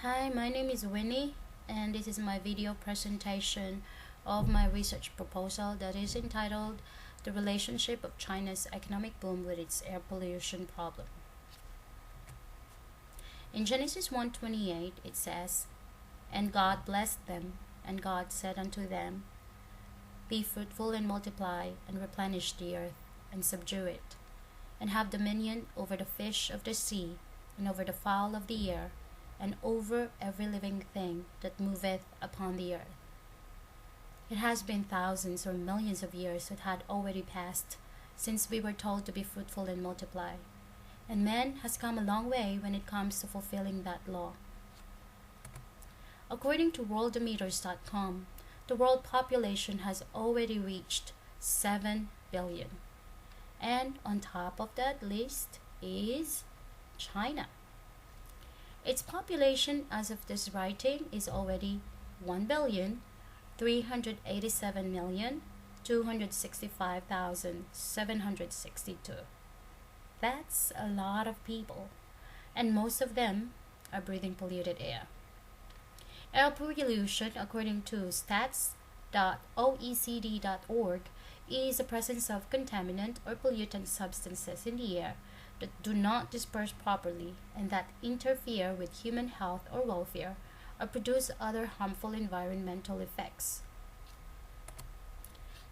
Hi, my name is Winnie, and this is my video presentation of my research proposal that is entitled The Relationship of China's Economic Boom with its Air Pollution Problem. In Genesis 1:28, it says, "And God blessed them, and God said unto them, Be fruitful and multiply, and replenish the earth, and subdue it, and have dominion over the fish of the sea, and over the fowl of the air, and over every living thing that moveth upon the earth." It has been thousands or millions of years that had already passed since we were told to be fruitful and multiply, and man has come a long way when it comes to fulfilling that law. According to worldometers.com, the world population has already reached 7 billion. And on top of that list is China. Its population as of this writing is already 1,387,265,762. That's a lot of people, and most of them are breathing polluted air. Air pollution, according to stats.oecd.org, is the presence of contaminant or pollutant substances in the air that do not disperse properly and that interfere with human health or welfare or produce other harmful environmental effects.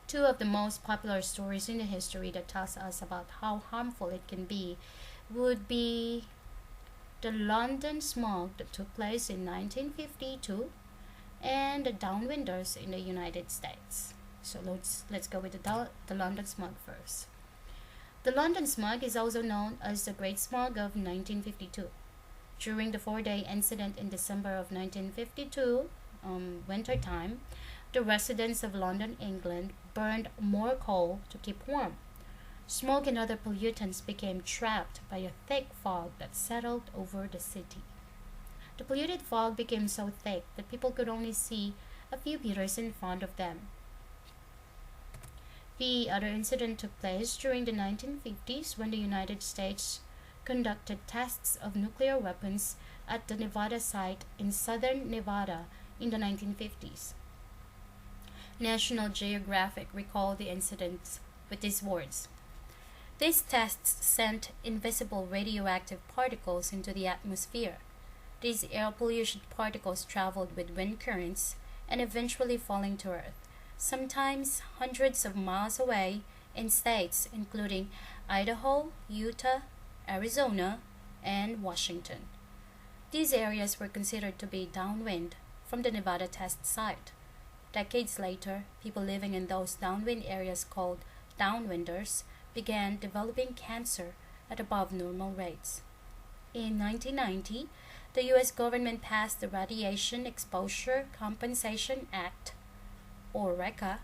Two of the most popular stories in the history that tells us about how harmful it can be would be the London smog that took place in 1952 and the downwinders in the United States. So let's go with the London smog first. The London smog is also known as the Great Smog of 1952. During the 4-day incident in December of 1952, winter time, the residents of London, England, burned more coal to keep warm. Smoke and other pollutants became trapped by a thick fog that settled over the city. The polluted fog became so thick that people could only see a few meters in front of them. The other incident took place during the 1950s when the United States conducted tests of nuclear weapons at the Nevada site in southern Nevada in the 1950s. National Geographic recalled the incident with these words: "These tests sent invisible radioactive particles into the atmosphere. These air pollution particles traveled with wind currents and eventually falling to Earth, sometimes hundreds of miles away in states including Idaho, Utah, Arizona, and Washington. These areas were considered to be downwind from the Nevada test site. Decades later, people living in those downwind areas called downwinders began developing cancer at above normal rates. In 1990, the U.S. government passed the Radiation Exposure Compensation Act, or RECA.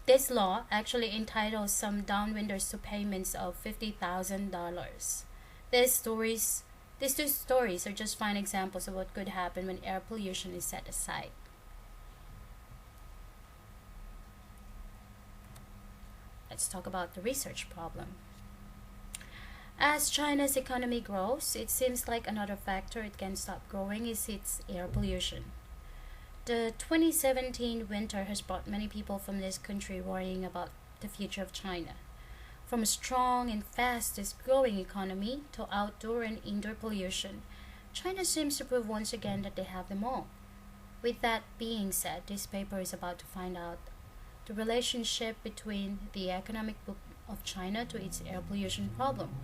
This law actually entitles some downwinders to payments of $50,000. These two stories are just fine examples of what could happen when air pollution is set aside. Let's talk about the research problem. As China's economy grows, it seems like another factor it can stop growing is its air pollution. The 2017 winter has brought many people from this country worrying about the future of China. From a strong and fastest growing economy to outdoor and indoor pollution, China seems to prove once again that they have them all. With that being said, this paper is about to find out the relationship between the economic boom of China to its air pollution problem.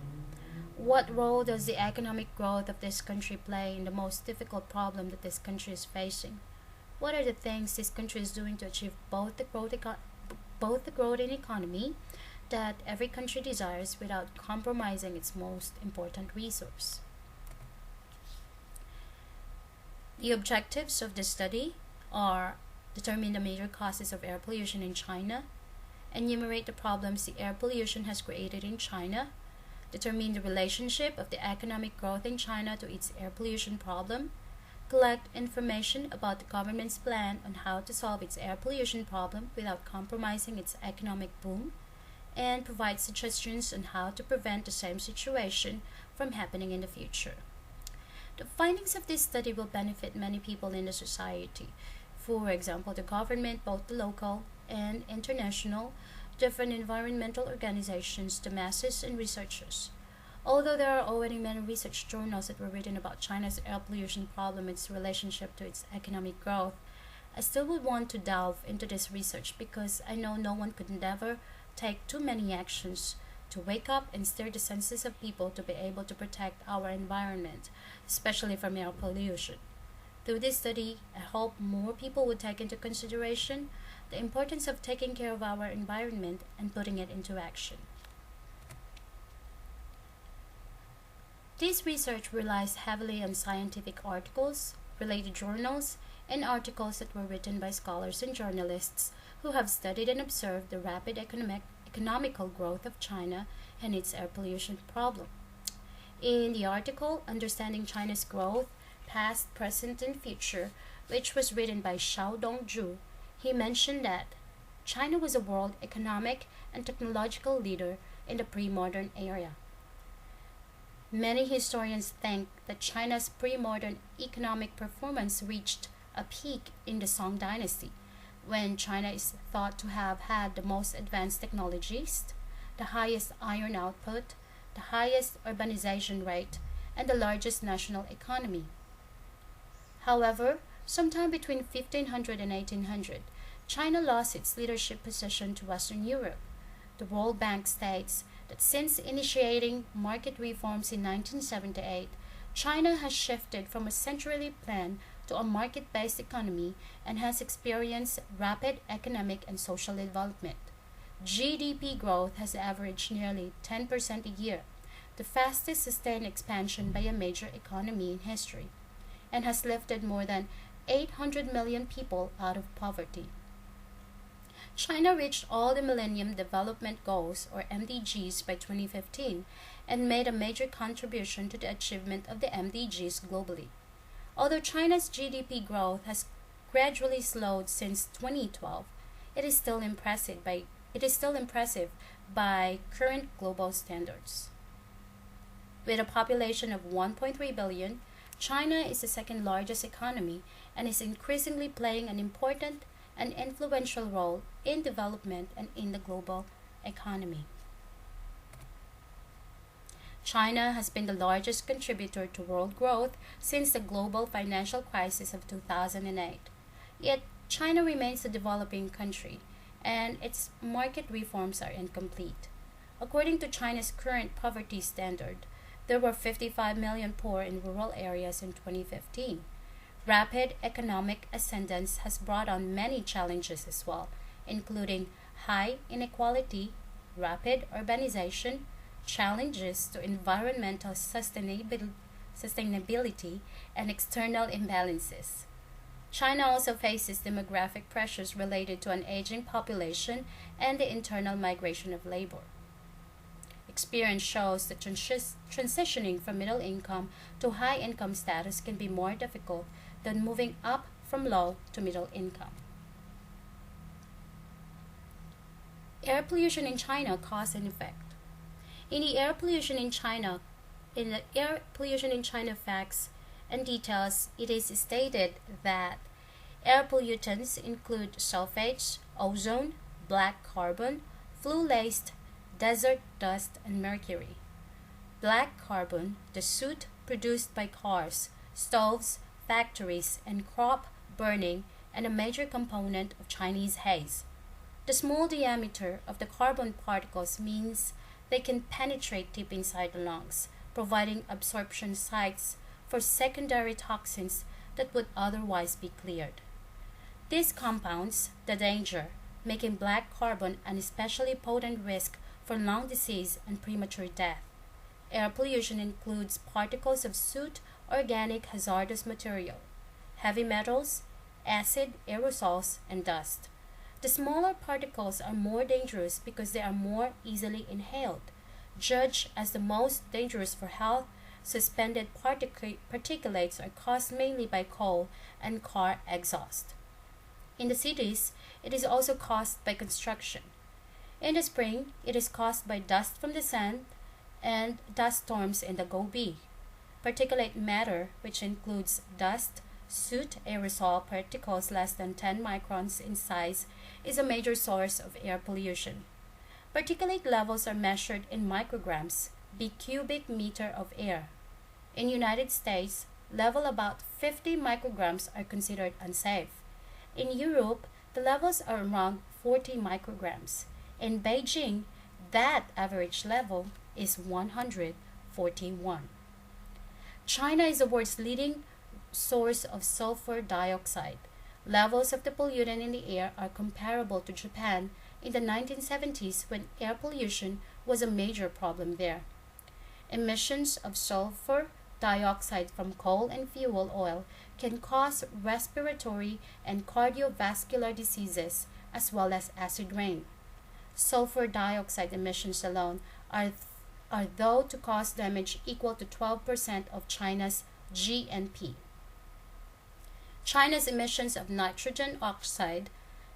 What role does the economic growth of this country play in the most difficult problem that this country is facing? What are the things this country is doing to achieve both the growth in economy that every country desires without compromising its most important resource? The objectives of the study are: determine the major causes of air pollution in China, enumerate the problems the air pollution has created in China, determine the relationship of the economic growth in China to its air pollution problem, collect information about the government's plan on how to solve its air pollution problem without compromising its economic boom, and provide suggestions on how to prevent the same situation from happening in the future. The findings of this study will benefit many people in the society. For example, the government, both the local and international, different environmental organizations, the masses, and researchers. Although there are already many research journals that were written about China's air pollution problem and its relationship to its economic growth, I still would want to delve into this research because I know no one could never take too many actions to wake up and stir the senses of people to be able to protect our environment, especially from air pollution. Through this study, I hope more people would take into consideration the importance of taking care of our environment and putting it into action. This research relies heavily on scientific articles, related journals, and articles that were written by scholars and journalists who have studied and observed the rapid economical growth of China and its air pollution problem. In the article, Understanding China's Growth, Past, Present, and Future, which was written by Xiaodong Zhu, he mentioned that China was a world economic and technological leader in the pre-modern era. Many historians think that China's pre-modern economic performance reached a peak in the Song dynasty, when China is thought to have had the most advanced technologies, the highest iron output, the highest urbanization rate, and the largest national economy. However, sometime between 1500 and 1800, China lost its leadership position to Western Europe. The World Bank states that since initiating market reforms in 1978, China has shifted from a centrally planned to a market-based economy and has experienced rapid economic and social development. GDP growth has averaged nearly 10% a year, the fastest sustained expansion by a major economy in history, and has lifted more than 800 million people out of poverty. China reached all the Millennium Development Goals, or MDGs, by 2015 and made a major contribution to the achievement of the MDGs globally. Although China's GDP growth has gradually slowed since 2012, it is still impressive by current global standards. With a population of 1.3 billion, China is the second largest economy and is increasingly playing an important and influential role in development and in the global economy. China has been the largest contributor to world growth since the global financial crisis of 2008. Yet, China remains a developing country, and its market reforms are incomplete. According to China's current poverty standard, there were 55 million poor in rural areas in 2015. Rapid economic ascendance has brought on many challenges as well, including high inequality, rapid urbanization, challenges to environmental sustainability, and external imbalances. China also faces demographic pressures related to an aging population and the internal migration of labor. Experience shows that transitioning from middle income to high income status can be more difficult than moving up from low to middle income. Air pollution in China, cause and effect. In the air pollution in China facts and details, it is stated that air pollutants include sulfates, ozone, black carbon, flue-laced desert dust, and mercury. Black carbon, the soot produced by cars, stoves, factories, and crop burning, and a major component of Chinese haze. The small diameter of the carbon particles means they can penetrate deep inside the lungs, providing absorption sites for secondary toxins that would otherwise be cleared. This compounds the danger, making black carbon an especially potent risk for lung disease and premature death. Air pollution includes particles of soot, organic hazardous material, heavy metals, acid, aerosols, and dust. The smaller particles are more dangerous because they are more easily inhaled. Judged as the most dangerous for health, suspended particulates are caused mainly by coal and car exhaust. In the cities, it is also caused by construction. In the spring, it is caused by dust from the sun and dust storms in the Gobi. Particulate matter, which includes dust, soot, aerosol particles less than 10 microns in size, is a major source of air pollution. Particulate levels are measured in micrograms per cubic meter of air. In United States, level about 50 micrograms are considered unsafe. In Europe, the levels are around 40 micrograms. In Beijing, that average level is 141. China is the world's leading source of sulfur dioxide. Levels of the pollutant in the air are comparable to Japan in the 1970s when air pollution was a major problem there. Emissions of sulfur dioxide from coal and fuel oil can cause respiratory and cardiovascular diseases as well as acid rain. Sulfur dioxide emissions alone are thought to cause damage equal to 12% of China's GNP. China's emissions of nitrogen oxide,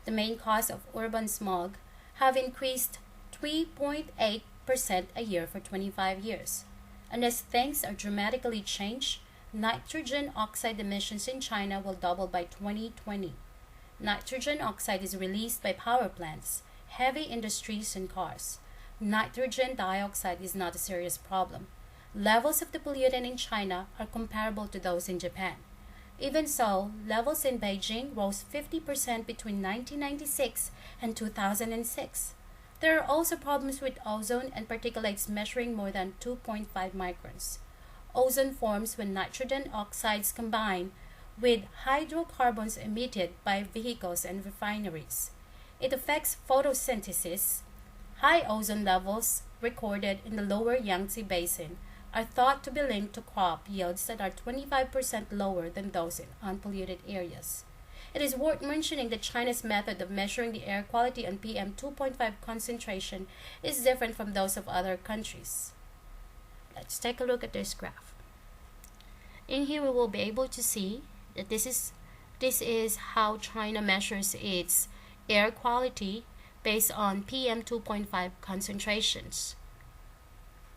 the main cause of urban smog, have increased 3.8% a year for 25 years. Unless things are dramatically changed, nitrogen oxide emissions in China will double by 2020. Nitrogen oxide is released by power plants, heavy industries, and cars. Nitrogen dioxide is not a serious problem. Levels of the pollutant in China are comparable to those in Japan. Even so, levels in Beijing rose 50% between 1996 and 2006. There are also problems with ozone and particulates measuring more than 2.5 microns. Ozone forms when nitrogen oxides combine with hydrocarbons emitted by vehicles and refineries. It affects photosynthesis. High ozone levels recorded in the lower Yangtze Basin are thought to be linked to crop yields that are 25% lower than those in unpolluted areas. It is worth mentioning that China's method of measuring the air quality on PM 2.5 concentration is different from those of other countries. Let's take a look at this graph. In here we will be able to see that this is how China measures its air quality based on PM 2.5 concentrations.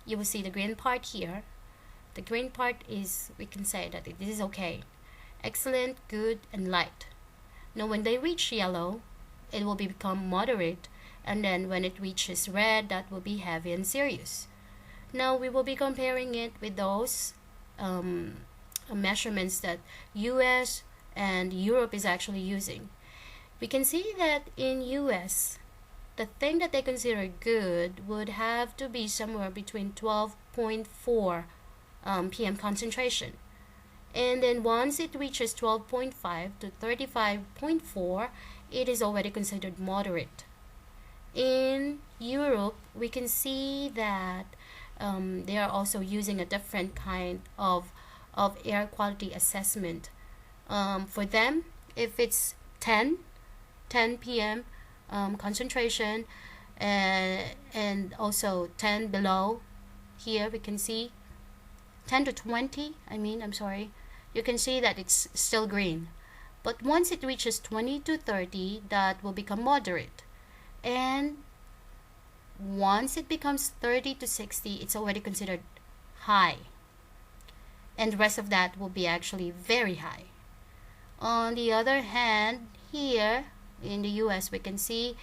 You will see the green part here. The green part is, we can say that this is okay. Excellent, good, and light. Now when they reach yellow, it will become moderate, and then when it reaches red, that will be heavy and serious. Now we will be comparing it with those measurements that US and Europe is actually using. We can see that in US, the thing that they consider good would have to be somewhere between 12.4 PM concentration. And then once it reaches 12.5 to 35.4, it is already considered moderate. In Europe, we can see that they are also using a different kind of air quality assessment. For them, if it's 10 PM concentration and also 10 below, here we can see 10 to 20, you can see that it's still green. But once it reaches 20 to 30, that will become moderate. And once it becomes 30 to 60, it's already considered high. And the rest of that will be actually very high. On the other hand, here in the US, we can see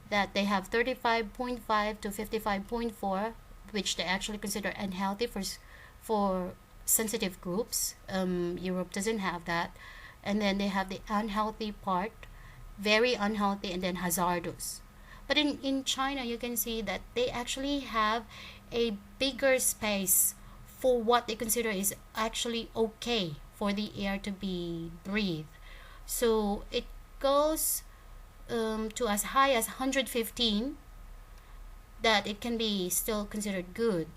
that they have 35.5 to 55.4, which they actually consider unhealthy for sensitive groups. Europe doesn't have that. And then they have the unhealthy part, very unhealthy, and then hazardous. But in China, you can see that they actually have a bigger space for what they consider is actually okay for the air to be breathed. So it goes to as high as 115, that it can be still considered good.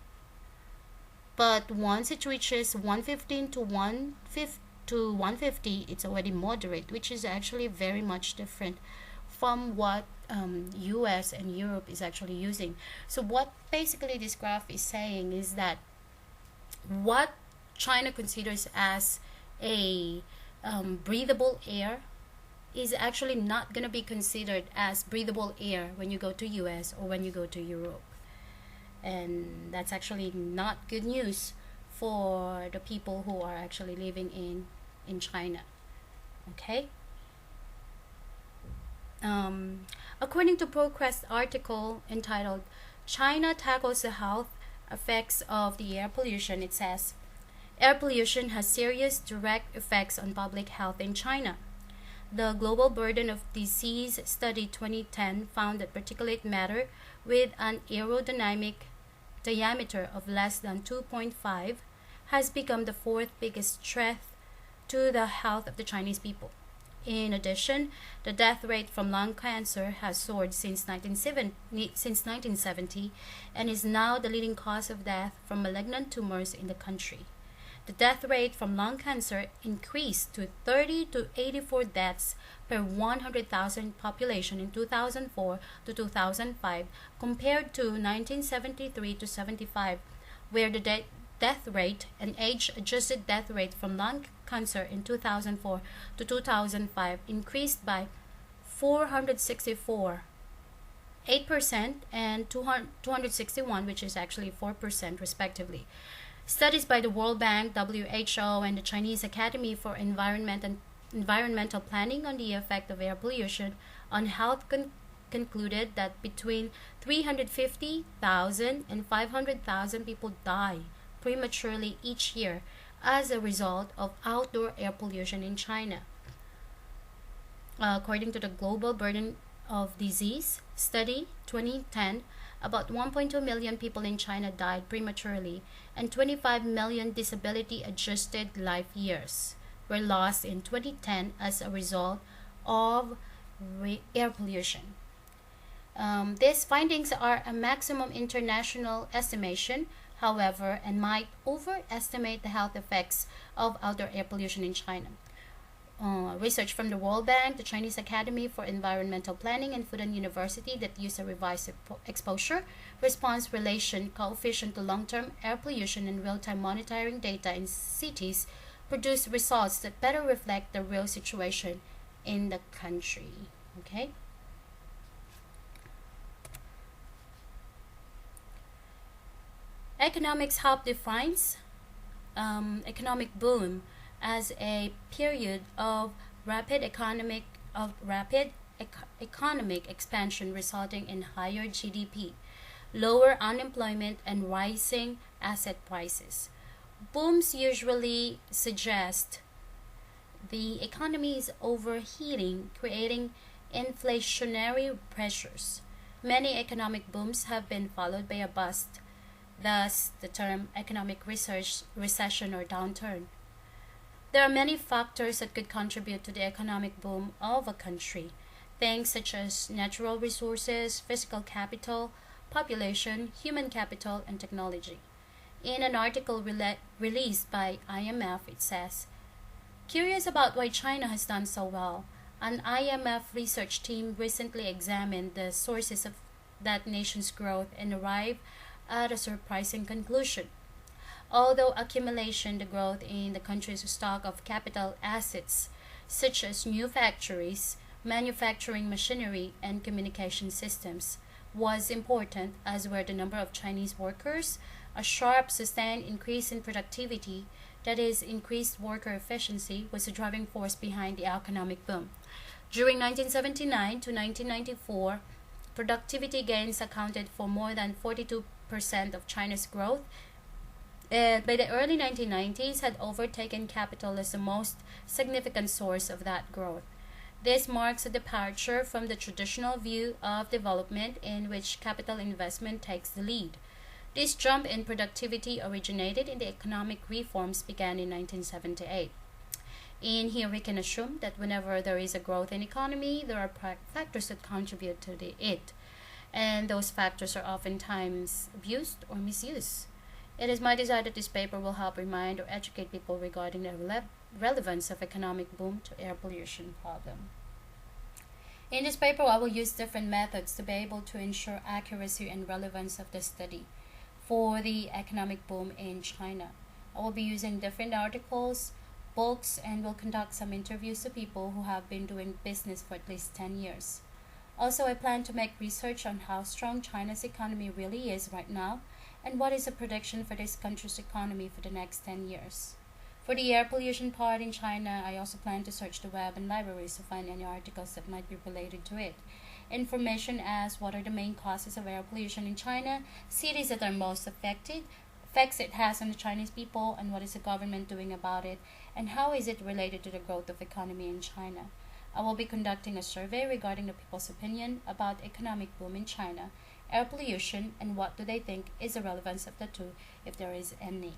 But once it reaches 115 to 150, it's already moderate, which is actually very much different from what US and Europe is actually using. So what basically this graph is saying is that what China considers as a breathable air is actually not going to be considered as breathable air when you go to US or when you go to Europe. And that's actually not good news for the people who are actually living in China. Okay. According to ProQuest article entitled China Tackles the Health Effects of the Air Pollution, it says, air pollution has serious direct effects on public health in China. The Global Burden of Disease Study 2010 found that particulate matter with an aerodynamic diameter of less than 2.5 has become the fourth biggest threat to the health of the Chinese people. In addition, the death rate from lung cancer has soared since 1970 and is now the leading cause of death from malignant tumors in the country. The death rate from lung cancer increased to 30 to 84 deaths per 100,000 population in 2004 to 2005 compared to 1973 to 75, where the death rate and age-adjusted death rate from lung cancer in 2004 to 2005 increased by 464, 8% and 261, which is actually 4% respectively. Studies by the World Bank, WHO, and the Chinese Academy for Environmental Planning on the effect of air pollution on health concluded that between 350,000 and 500,000 people die prematurely each year as a result of outdoor air pollution in China. According to the Global Burden of Disease Study 2010, about 1.2 million people in China died prematurely, and 25 million disability-adjusted life years were lost in 2010 as a result of air pollution. These findings are a maximum international estimation, however, and might overestimate the health effects of outdoor air pollution in China. Research from the World Bank, the Chinese Academy for Environmental Planning, and Fudan University that use a revised exposure response relation coefficient to long-term air pollution and real-time monitoring data in cities produce results that better reflect the real situation in the country. Okay. Economics Help defines economic boom as a period of rapid economic expansion resulting in higher GDP, lower unemployment, and rising asset prices. Booms usually suggest the economy is overheating, creating inflationary pressures. Many economic booms have been followed by a bust, thus the term economic recession or downturn. There are many factors that could contribute to the economic boom of a country. Things such as natural resources, physical capital, population, human capital, and technology. In an article released by IMF, it says, curious about why China has done so well, an IMF research team recently examined the sources of that nation's growth and arrived at a surprising conclusion. Although accumulation, the growth in the country's stock of capital assets, such as new factories, manufacturing machinery, and communication systems, was important, as were the number of Chinese workers, a sharp, sustained increase in productivity, that is, increased worker efficiency, was the driving force behind the economic boom. During 1979 to 1994, productivity gains accounted for more than 42% of China's growth, and by the early 1990s had overtaken capital as the most significant source of that growth. This marks a departure from the traditional view of development in which capital investment takes the lead. This jump in productivity originated in the economic reforms began in 1978. In here, we can assume that whenever there is a growth in economy, there are factors that contribute to it, and those factors are oftentimes abused or misused. It is my desire that this paper will help remind or educate people regarding the relevance of economic boom to air pollution problem. In this paper, I will use different methods to be able to ensure accuracy and relevance of the study for the economic boom in China. I will be using different articles books, and will conduct some interviews to people who have been doing business for at least 10 years. Also, I plan to make research on how strong China's economy really is right now and what is the prediction for this country's economy for the next 10 years. For the air pollution part in China, I also plan to search the web and libraries to find any articles that might be related to it. Information as what are the main causes of air pollution in China, cities that are most affected, effects it has on the Chinese people, and what is the government doing about it, and how is it related to the growth of economy in China. I will be conducting a survey regarding the people's opinion about economic boom in China, air pollution, and what do they think is the relevance of the two, if there is any.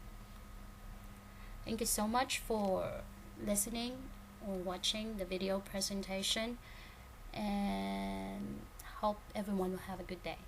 Thank you so much for listening or watching the video presentation, and hope everyone will have a good day.